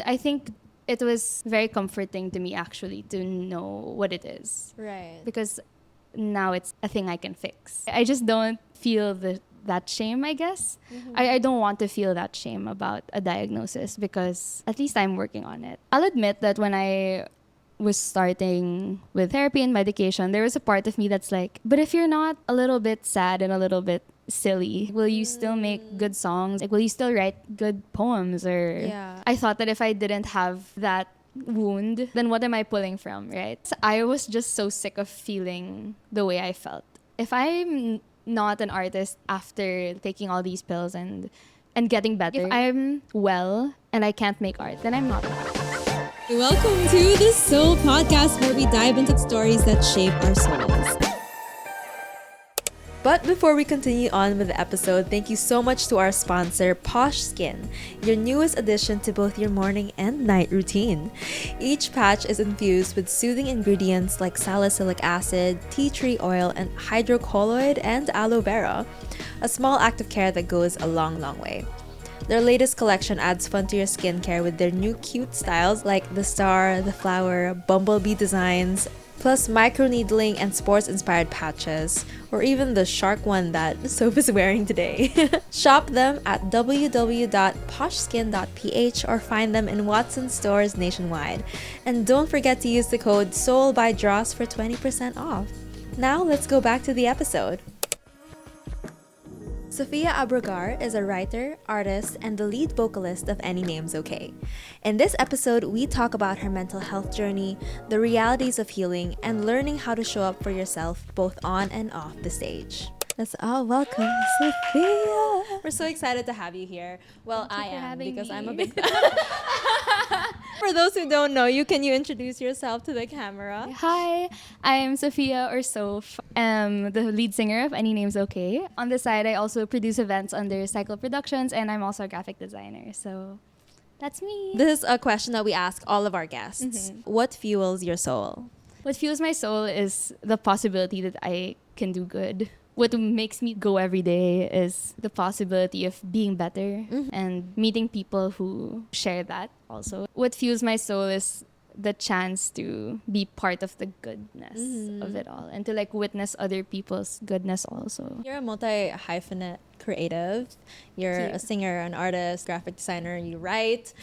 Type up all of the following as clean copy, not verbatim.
I think it was very comforting to me actually to know what it is. Right. Because now it's a thing I can fix. I just don't feel that shame, I guess. I don't want to feel that shame about a diagnosis because at least I'm working on it. I'll admit that when I was starting with therapy and medication, there was a part of me that's like, but if you're not a little bit sad and a little bit silly, will you still make good songs? Like, will you still write good poems? Or Yeah. I thought that if I didn't have that wound, then what am I pulling from, right? So I was just so sick of feeling the way I felt. If I'm not an artist after taking all these pills and getting better, if I'm well and I can't make art, then I'm not. Welcome to the Soul Podcast, where we dive into stories that shape our souls. But before we continue on with the episode, thank you so much to our sponsor, Posh Skin, your newest addition to both your morning and night routine. Each patch is infused with soothing ingredients like salicylic acid, tea tree oil, and hydrocolloid and aloe vera. A small act of care that goes a long, long way. Their latest collection adds fun to your skincare with their new cute styles like the star, the flower, bumblebee designs, plus microneedling and sports-inspired patches, or even the shark one that Soph is wearing today. Shop them at www.poshskin.ph or find them in Watson's stores nationwide. And don't forget to use the code SOUL by Dross for 20% off. Now let's go back to the episode. Sofia Abrogar is a writer, artist, and the lead vocalist of Any Name's Okay. In this episode, we talk about her mental health journey, the realities of healing, and learning how to show up for yourself both on and off the stage. Let's all welcome Sofia. We're so excited to have you here. Well, I am because I'm a big fan. For those who don't know you, can you introduce yourself to the camera? Hi, I'm Sofia or Soph. I'm the lead singer of Any Name's Okay. On the side, I also produce events under Cycle Productions, and I'm also a graphic designer. So that's me. This is a question that we ask all of our guests. What fuels your soul? What fuels my soul is the possibility that I can do good. What makes me go every day is the possibility of being better and meeting people who share that also. What fuels my soul is the chance to be part of the goodness of it all and to like witness other people's goodness also. You're a multi-hyphenate creative. You're a singer, an artist, graphic designer, you write,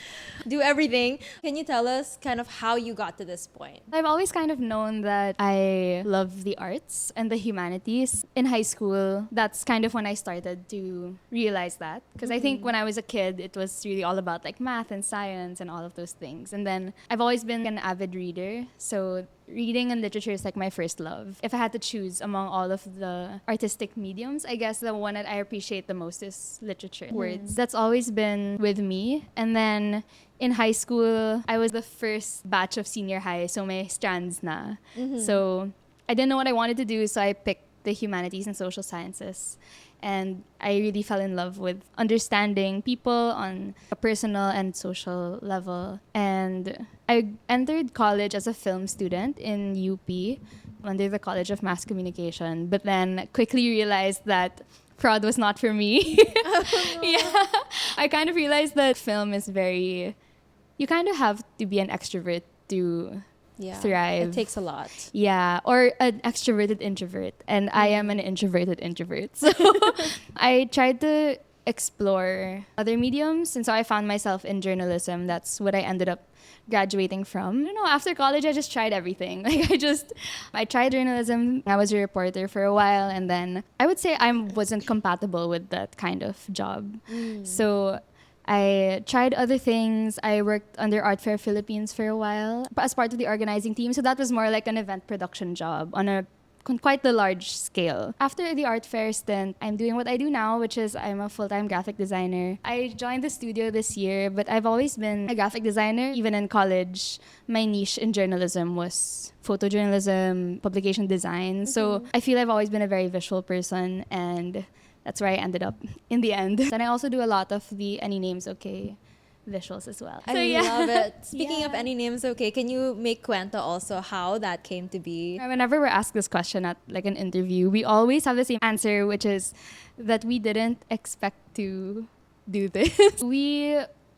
do everything. Can you tell us kind of how you got to this point? I've always kind of known that I love the arts and the humanities. In high school, that's kind of when I started to realize that. Because I think when I was a kid, it was really all about like math and science and all of those things. And then I've always been an avid reader. So reading and literature is like my first love. If I had to choose among all of the artistic mediums, I guess the one that I appreciate the most is literature. Words. That's always been with me. And then in high school, I was the first batch of senior high, so may strands na. So I didn't know what I wanted to do, so I picked the humanities and social sciences. And I really fell in love with understanding people on a personal and social level. And I entered college as a film student in UP under the College of Mass Communication, but then quickly realized that prod was not for me. Yeah. I kind of realized that film is you kind of have to be an extrovert to thrive. It takes a lot. Yeah, or an extroverted introvert. And I am an introverted introvert. So I tried to explore other mediums. And so I found myself in journalism. That's what I ended up graduating from. After college, I just tried everything. I tried journalism. I was a reporter for a while. And then I would say I wasn't compatible with that kind of job. So I tried other things. I worked under Art Fair Philippines for a while as part of the organizing team. So that was more like an event production job on quite the large scale. After the art fair stint, I'm doing what I do now, which is I'm a full-time graphic designer. I joined the studio this year, but I've always been a graphic designer. Even in college, my niche in journalism was photojournalism, publication design. So I feel I've always been a very visual person, and that's where I ended up in the end. And I also do a lot of the Any Name's Okay visuals as well. I love it. Speaking of Any Name's Okay, can you make cuenta also how that came to be? Whenever we're asked this question at like an interview, we always have the same answer, which is that we didn't expect to do this. We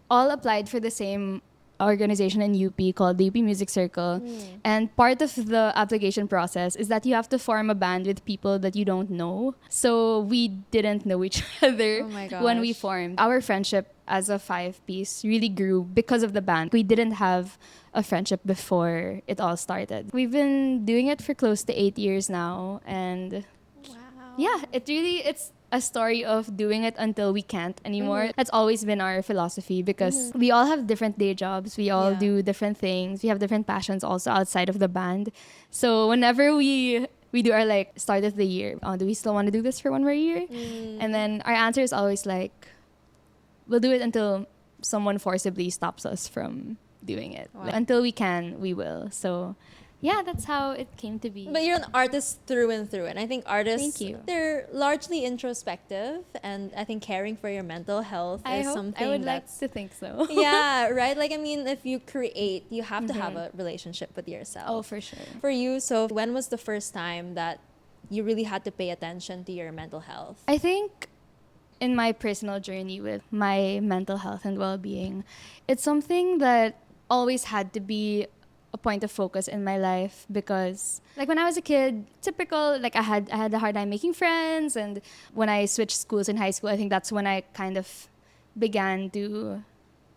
all applied for the same organization in UP called the UP Music Circle. And part of the application process is that you have to form a band with people that you don't know. So we didn't know each other Oh my when we gosh. formed. Our friendship as a five-piece really grew because of the band. We didn't have a friendship before it all started. We've been doing it for close to 8 years now, and yeah, it's a story of doing it until we can't anymore. That's always been our philosophy because we all have different day jobs. We all Yeah. do different things. We have different passions also outside of the band. So whenever we do our like start of the year, do we still want to do this for one more year? And then our answer is always like, we'll do it until someone forcibly stops us from doing it. Wow. Like, until we can, we will. So yeah, that's how it came to be. But you're an artist through and through, and I think artists, Thank you. they're largely introspective, and I think caring for your mental health I is hope something I would like that's to think so. yeah, right. Like I mean, if you create, you have to have a relationship with yourself. Oh, for sure. For you, so when was the first time that you really had to pay attention to your mental health? I think in my personal journey with my mental health and well-being, it's something that always had to be a point of focus in my life because like when I was a kid, typical, like I had a hard time making friends, and when I switched schools in high school, I think that's when I kind of began to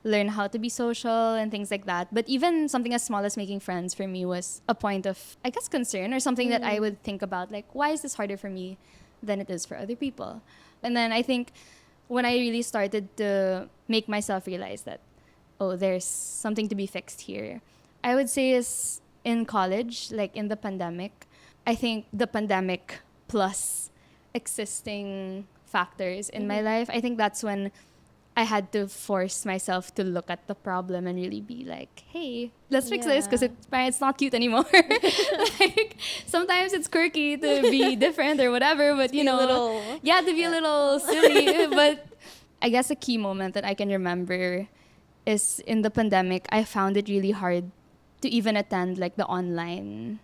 learn how to be social and things like that. But even something as small as making friends for me was a point of, I guess, concern or something that I would think about, like, why is this harder for me than it is for other people? And then I think when I really started to make myself realize that, oh, there's something to be fixed here, I would say is in college, like in the pandemic. I think the pandemic plus existing factors in my life, I think that's when I had to force myself to look at the problem and really be like, hey, let's fix this because it's not cute anymore. Like sometimes it's quirky to be different or whatever, but you know, to be a little silly. But I guess a key moment that I can remember is in the pandemic, I found it really hard to even attend like the online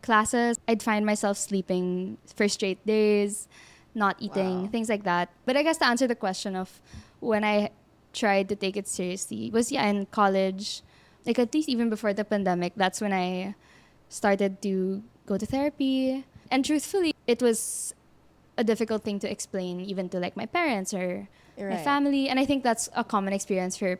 classes. I'd find myself sleeping for straight days, not eating, things like that. But I guess to answer the question of when I tried to take it seriously was in college, like at least even before the pandemic, that's when I started to go to therapy. And truthfully, it was a difficult thing to explain even to like my parents or my family. And I think that's a common experience for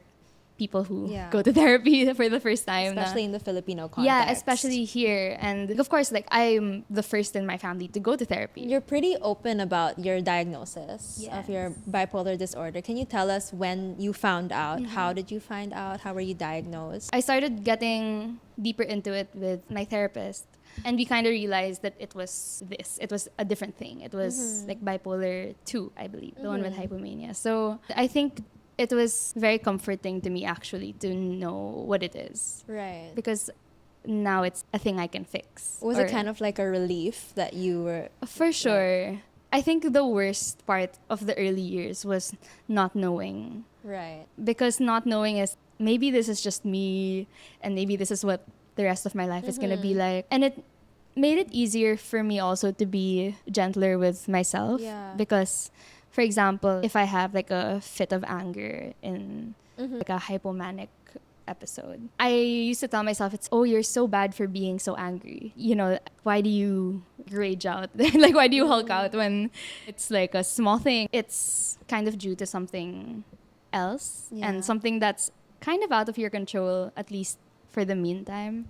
people who go to therapy for the first time. Especially in the Filipino context. Yeah, especially here. And of course, like I'm the first in my family to go to therapy. You're pretty open about your diagnosis of your bipolar disorder. Can you tell us when you found out? How did you find out? How were you diagnosed? I started getting deeper into it with my therapist. And we kind of realized that it was this. It was a different thing. It was like bipolar 2, I believe, the one with hypomania. So I think it was very comforting to me actually to know what it is. Right. Because now it's a thing I can fix. Was it kind of like a relief that you were... For sure. I think the worst part of the early years was not knowing. Right. Because not knowing is, maybe this is just me and maybe this is what the rest of my life is going to be like. And it made it easier for me also to be gentler with myself. Yeah. Because, for example, if I have like a fit of anger in like a hypomanic episode, I used to tell myself, you're so bad for being so angry. You know, why do you rage out? Like, why do you Hulk out when it's like a small thing? It's kind of due to something else and something that's kind of out of your control, at least for the meantime.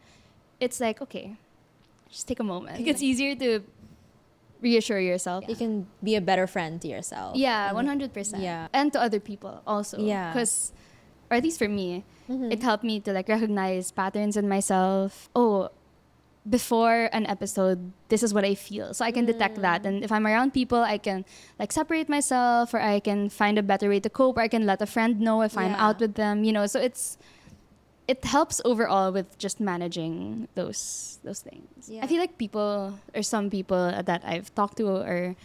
It's like, okay, just take a moment. It's easier to reassure yourself. You can be a better friend to yourself. Yeah, 100%. Yeah. And to other people also. Yeah. Because, or at least for me, it helped me to like recognize patterns in myself. Oh, before an episode, this is what I feel. So I can detect that. And if I'm around people, I can like separate myself, or I can find a better way to cope, or I can let a friend know if I'm out with them, you know. So it helps overall with just managing those things. Yeah. I feel like people, or some people that I've talked to, or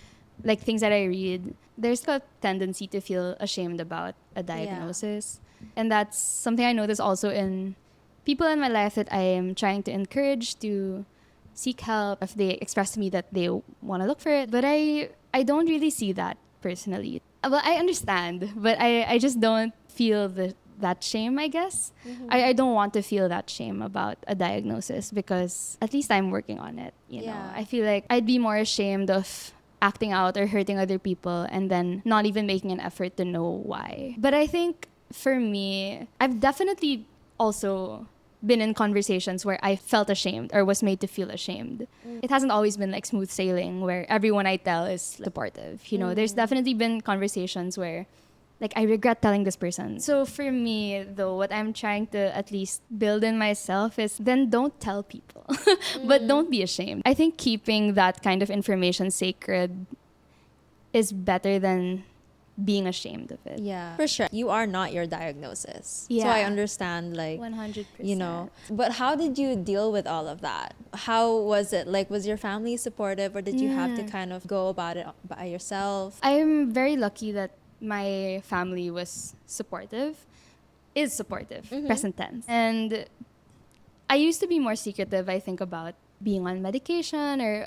like things that I read, there's a tendency to feel ashamed about a diagnosis. And that's something I notice also in people in my life that I am trying to encourage to seek help if they express to me that they want to look for it. But I don't really see that personally. Well, I understand, but I just don't feel that shame, I guess. I don't want to feel that shame about a diagnosis because at least I'm working on it, you know. Yeah. I feel like I'd be more ashamed of acting out or hurting other people and then not even making an effort to know why. But I think for me, I've definitely also been in conversations where I felt ashamed or was made to feel ashamed. It hasn't always been like smooth sailing where everyone I tell is supportive. You know, there's definitely been conversations where like I regret telling this person. So for me though, what I'm trying to at least build in myself is then don't tell people. But don't be ashamed. I think keeping that kind of information sacred is better than being ashamed of it. Yeah, for sure. You are not your diagnosis. So Yeah. I understand, like, 100%. you know. But how did you deal with all of that? How was it? Like, was your family supportive or did you have to kind of go about it by yourself? I'm very lucky that my family was supportive, is supportive, present tense. And I used to be more secretive, I think, about being on medication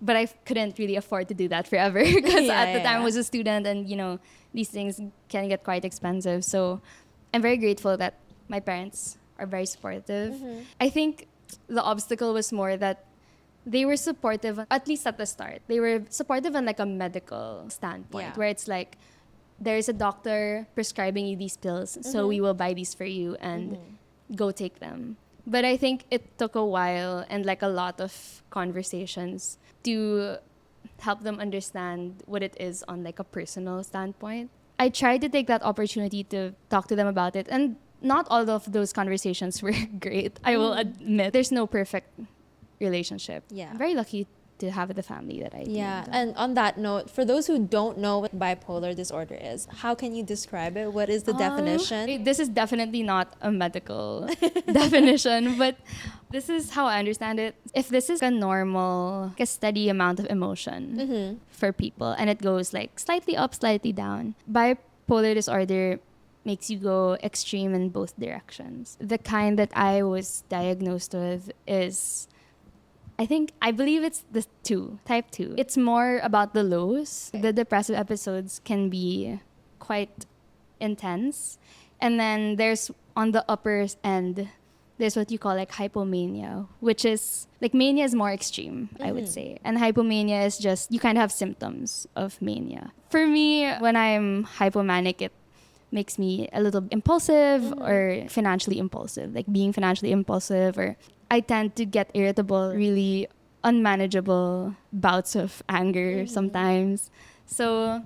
but I couldn't really afford to do that forever because at the time I was a student and, you know, these things can get quite expensive. So I'm very grateful that my parents are very supportive. I think the obstacle was more that they were supportive, at least at the start. They were supportive on like a medical standpoint where it's like, there's a doctor prescribing you these pills, so we will buy these for you and go take them. But I think it took a while and like a lot of conversations to help them understand what it is on like a personal standpoint. I tried to take that opportunity to talk to them about it, and not all of those conversations were great. I will admit there's no perfect relationship. Yeah. I'm very lucky to have the family that I do. Yeah, and on that note, for those who don't know what bipolar disorder is, how can you describe it? What is the definition? This is definitely not a medical definition, but this is how I understand it. If this is a normal, like a steady amount of emotion for people, and it goes like slightly up, slightly down, bipolar disorder makes you go extreme in both directions. The kind that I was diagnosed with is, I believe it's the type 2. It's more about the lows. The depressive episodes can be quite intense. And then there's on the upper end, there's what you call like hypomania, which is like mania is more extreme, I would say. And hypomania is just, you kind of have symptoms of mania. For me, when I'm hypomanic, it makes me a little impulsive or financially impulsive, like being financially impulsive, or I tend to get irritable, really unmanageable bouts of anger sometimes. So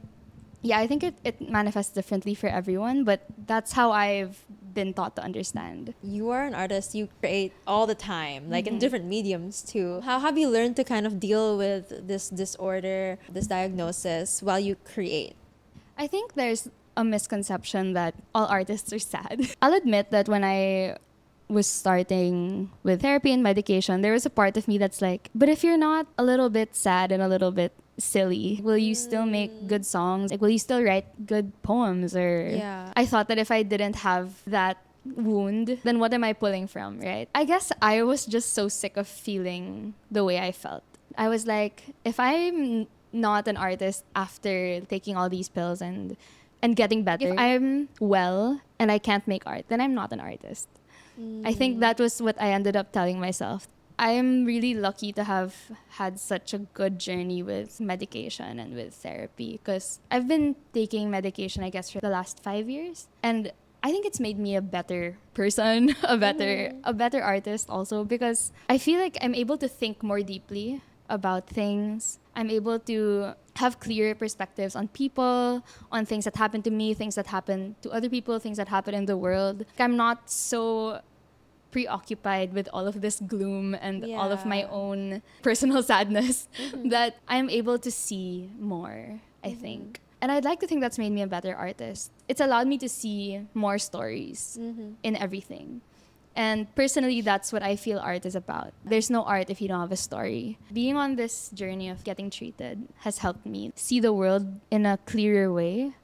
yeah, I think it manifests differently for everyone, but that's how I've been taught to understand. You are an artist, you create all the time, like in different mediums too. How have you learned to kind of deal with this disorder, this diagnosis while you create? I think there's a misconception that all artists are sad. I'll admit that when I was starting with therapy and medication, there was a part of me that's like, but if you're not a little bit sad and a little bit silly, will you still make good songs? Like, will you still write good poems? Or I thought that if I didn't have that wound, then what am I pulling from, right? I guess I was just so sick of feeling the way I felt. I was like, if I'm not an artist after taking all these pills and getting better, if I'm well and I can't make art, then I'm not an artist. I think that was what I ended up telling myself. I'm really lucky to have had such a good journey with medication and with therapy, because I've been taking medication, I guess, for the last 5 years. And I think it's made me a better person, a better artist also, because I feel like I'm able to think more deeply about things. I'm able to have clearer perspectives on people, on things that happen to me, things that happen to other people, things that happen in the world. I'm not so preoccupied with all of this gloom and all of my own personal sadness that I'm able to see more, I think. And I'd like to think that's made me a better artist. It's allowed me to see more stories in everything. And personally, that's what I feel art is about. There's no art if you don't have a story. Being on this journey of getting treated has helped me see the world in a clearer way.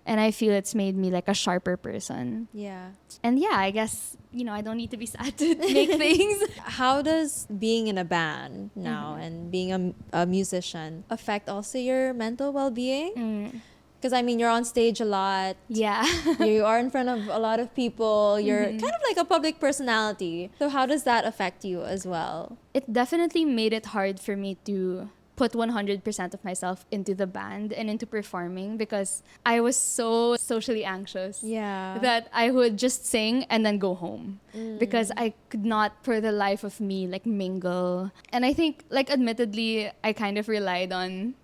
And I feel it's made me like a sharper person. Yeah. And yeah, I guess, I don't need to be sad to make things. How does being in a band now and being a musician affect also your mental well-being? Because I mean, you're on stage a lot. Yeah. You are in front of a lot of people. You're kind of like a public personality. So how does that affect you as well? It definitely made it hard for me to put 100% of myself into the band and into performing because I was so socially anxious. Yeah. That I would just sing and then go home because I could not for the life of me like mingle. And I think like admittedly I kind of relied on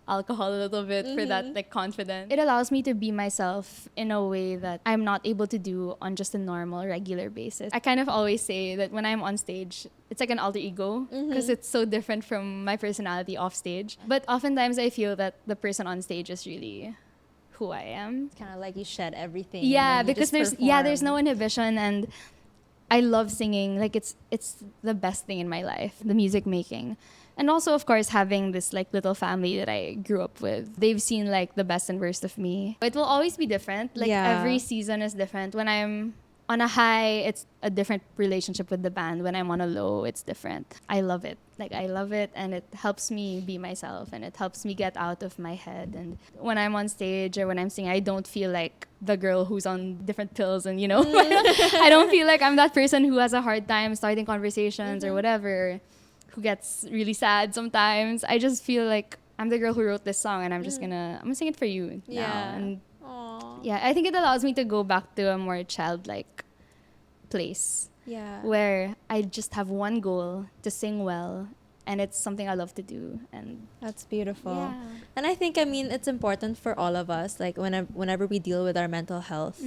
alcohol a little bit for that like confidence. It allows me to be myself in a way that I'm not able to do on just a normal regular basis. I kind of always say that when I'm on stage, it's like an alter ego because it's so different from my personality off stage. But oftentimes I feel that the person on stage is really who I am. Kind of like you shed everything. Yeah, and then you because just there's perform. no inhibition, and I love singing. Like it's the best thing in my life, the music making. And also, of course, having this like little family that I grew up with. They've seen like the best and worst of me. It will always be different. Like Yeah. every season is different. When I'm on a high, it's a different relationship with the band. When I'm on a low, it's different. I love it. Like I love it, and it helps me be myself, and it helps me get out of my head. And when I'm on stage or when I'm singing, I don't feel like the girl who's on different pills, and I don't feel like I'm that person who has a hard time starting conversations or whatever, who gets really sad sometimes. I just feel like I'm the girl who wrote this song, and I'm gonna sing it for you now. Yeah. And Aw. yeah, I think it allows me to go back to a more childlike place Yeah. where I just have one goal, to sing well, and it's something I love to do. And That's beautiful. yeah. And I think, I mean, it's important for all of us, like whenever we deal with our mental health,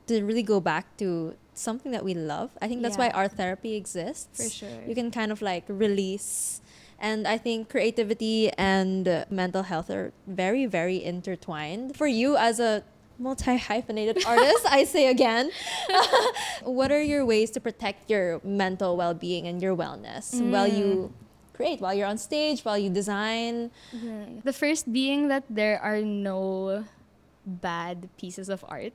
to really go back to something that we love. I think that's why Yeah. art therapy exists. For sure. You can kind of like release. And I think creativity and mental health are very, very intertwined. For you as a multi-hyphenated artist, I say again, what are your ways to protect your mental well-being and your wellness while you create, while you're on stage, while you design? The first being that there are no bad pieces of art.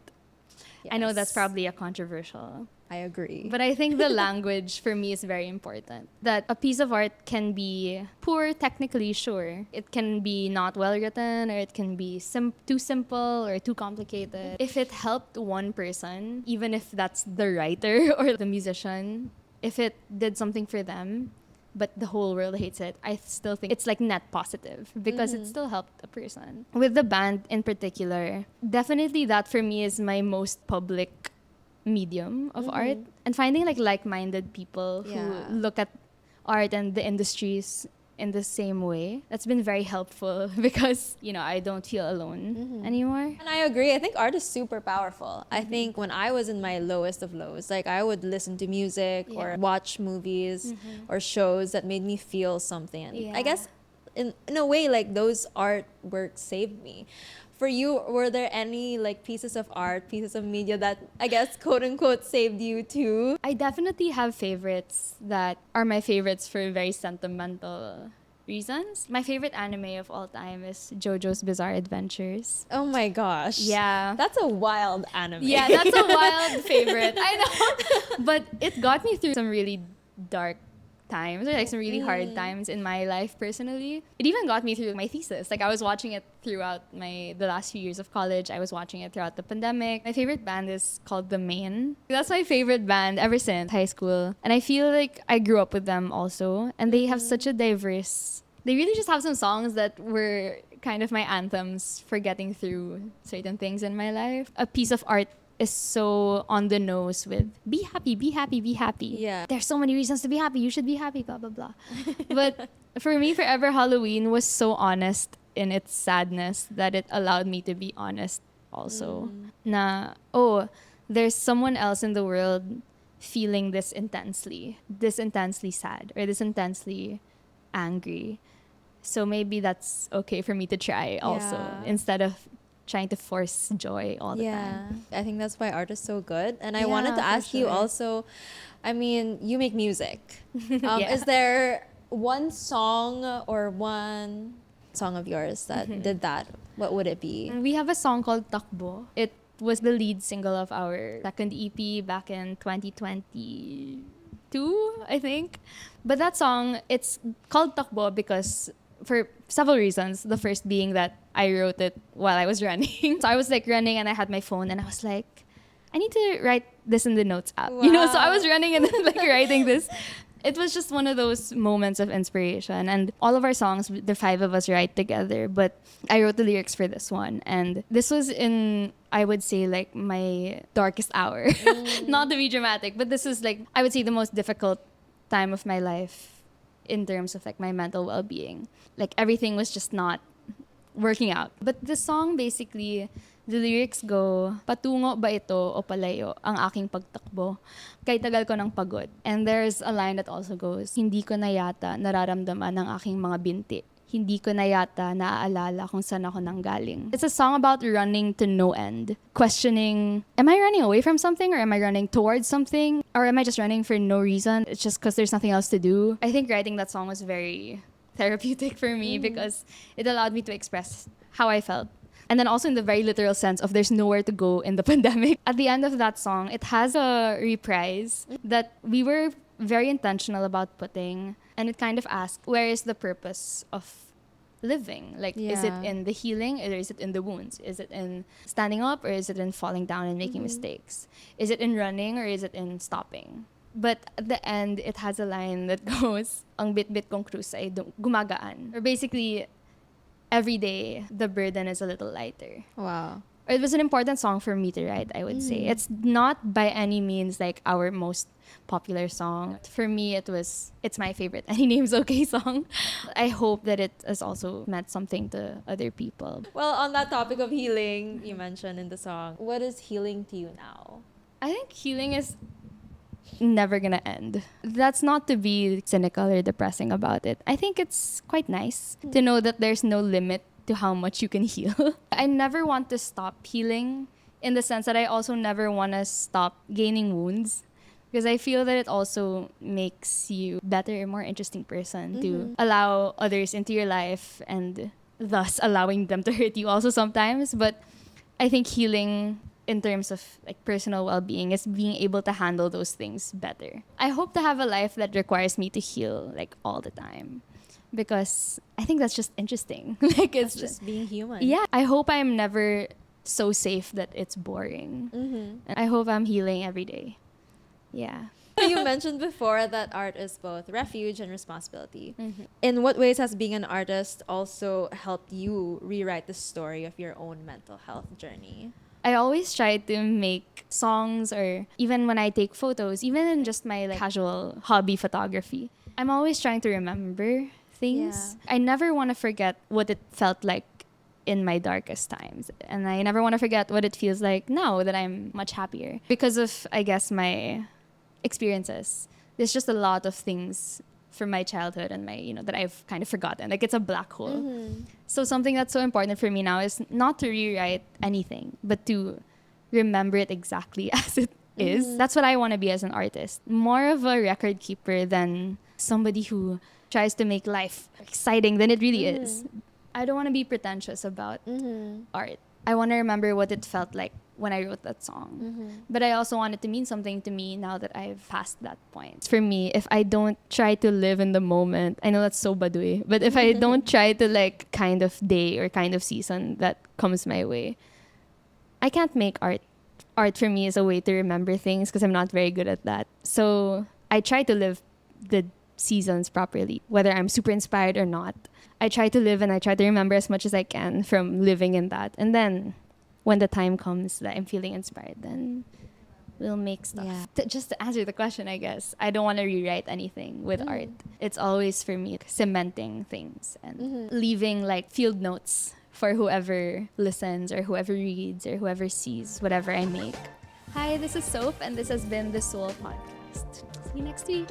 I know that's Yes. probably a controversial, I agree. but I think the language for me is very important. That a piece of art can be poor technically, sure. It can be not well written, or it can be too simple or too complicated. If it helped one person, even if that's the writer or the musician, if it did something for them, but the whole world hates it, I still think it's like net positive because it still helped a person. With the band in particular, definitely that for me is my most public medium of art, and finding like-minded people Yeah. who look at art and the industries in the same way, that's been very helpful because I don't feel alone anymore. And I agree. I think art is super powerful. I think when I was in my lowest of lows, like I would listen to music or watch movies or shows that made me feel something. And I Yeah. guess in a way, like those artworks saved me. For you, were there any like pieces of art, pieces of media that I guess quote unquote saved you too? I definitely have favorites that are my favorites for very sentimental reasons. My favorite anime of all time is JoJo's Bizarre Adventures. Oh my gosh. Yeah. That's a wild anime. Yeah, that's a wild favorite. I know. But it got me through some really dark times, or like some really hard times in my life personally. It even got me through my thesis. Like I was watching it throughout the last few years of college. I was watching it throughout the pandemic. My favorite band is called The Main. That's my favorite band ever since high school. And I feel like I grew up with them also. And they have such a diverse... They really just have some songs that were kind of my anthems for getting through certain things in my life. A piece of art is so on the nose with be happy, be happy, be happy. Yeah. There's so many reasons to be happy. You should be happy, blah, blah, blah. But for me, Forever Halloween was so honest in its sadness that it allowed me to be honest also. There's someone else in the world feeling this intensely sad, or this intensely angry. So maybe that's okay for me to try also, Yeah. instead of trying to force joy all the time. I think that's why art is so good. And I Yeah, wanted to for ask you sure. also, I mean, you make music. Yeah. Is there one song or one song of yours that did that? What would it be? We have a song called Takbo. It was the lead single of our second EP back in 2022, I think. But that song, it's called Takbo because for several reasons. The first being that I wrote it while I was running. So I was like running and I had my phone and I was like, I need to write this in the notes app. Wow. You know, so I was running and then like writing this. It was just one of those moments of inspiration. And all of our songs, the 5 of us write together. But I wrote the lyrics for this one. And this was in, I would say, like my darkest hour. Not to be dramatic, but this is like, I would say, the most difficult time of my life in terms of like my mental well-being. Like everything was just not working out. But the song basically, the lyrics go, patungo ba ito o palayo ang aking pagtakbo? Kay tagal ko ng pagod. And there's a line that also goes, hindi ko na yata nararamdaman ang aking mga binti. Hindi ko na yata naaalala kung saan ako nanggaling. It's a song about running to no end. Questioning, am I running away from something or am I running towards something? Or am I just running for no reason? It's just because there's nothing else to do. I think writing that song was very therapeutic for me because it allowed me to express how I felt. And then also in the very literal sense of there's nowhere to go in the pandemic. At the end of that song, it has a reprise that we were very intentional about putting. And it kind of asks, where is the purpose of living? Like, is it in the healing or is it in the wounds? Is it in standing up or is it in falling down and making mistakes? Is it in running or is it in stopping? But at the end, it has a line that goes, ang bit-bit kong krus ay gumagaan. Or basically, every day, the burden is a little lighter. Wow. It was an important song for me to write, I would say. It's not by any means like our most popular song. For me, it's my favorite Any Name's Okay song. I hope that it has also meant something to other people. Well, on that topic of healing, you mentioned in the song, what is healing to you now? I think healing is never gonna end. That's not to be cynical or depressing about it. I think it's quite nice to know that there's no limit to how much you can heal. I never want to stop healing in the sense that I also never want to stop gaining wounds because I feel that it also makes you better, a more interesting person to allow others into your life and thus allowing them to hurt you also sometimes. But I think healing in terms of like personal well-being is being able to handle those things better. I hope to have a life that requires me to heal like all the time because I think that's just interesting. Like it's Just being human. yeah. I hope I'm never so safe that it's boring. And I hope I'm healing every day. Yeah. You mentioned before that art is both refuge and responsibility. In what ways has being an artist also helped you rewrite the story of your own mental health journey? I always try to make songs or even when I take photos, even in just my like casual hobby photography, I'm always trying to remember things. I never want to forget what it felt like in my darkest times. And I never want to forget what it feels like now that I'm much happier. Because of, I guess, my experiences, there's just a lot of things from my childhood and my, that I've kind of forgotten. Like it's a black hole. So something that's so important for me now is not to rewrite anything, but to remember it exactly as it is. That's what I want to be as an artist. More of a record keeper than somebody who tries to make life exciting than it really is. I don't want to be pretentious about art. I want to remember what it felt like when I wrote that song. But I also want it to mean something to me now that I've passed that point. For me, if I don't try to live in the moment, I know that's so baduy, but if I don't try to like kind of day or kind of season that comes my way, I can't make art. Art for me is a way to remember things because I'm not very good at that. So I try to live the seasons properly, whether I'm super inspired or not. I try to live and I try to remember as much as I can from living in that. And then when the time comes that I'm feeling inspired, then we'll make stuff. Yeah. Just to answer the question, I guess, I don't want to rewrite anything with art. It's always for me cementing things and leaving like field notes for whoever listens or whoever reads or whoever sees whatever I make. Hi, this is Soph and this has been the Soul Podcast. See you next week.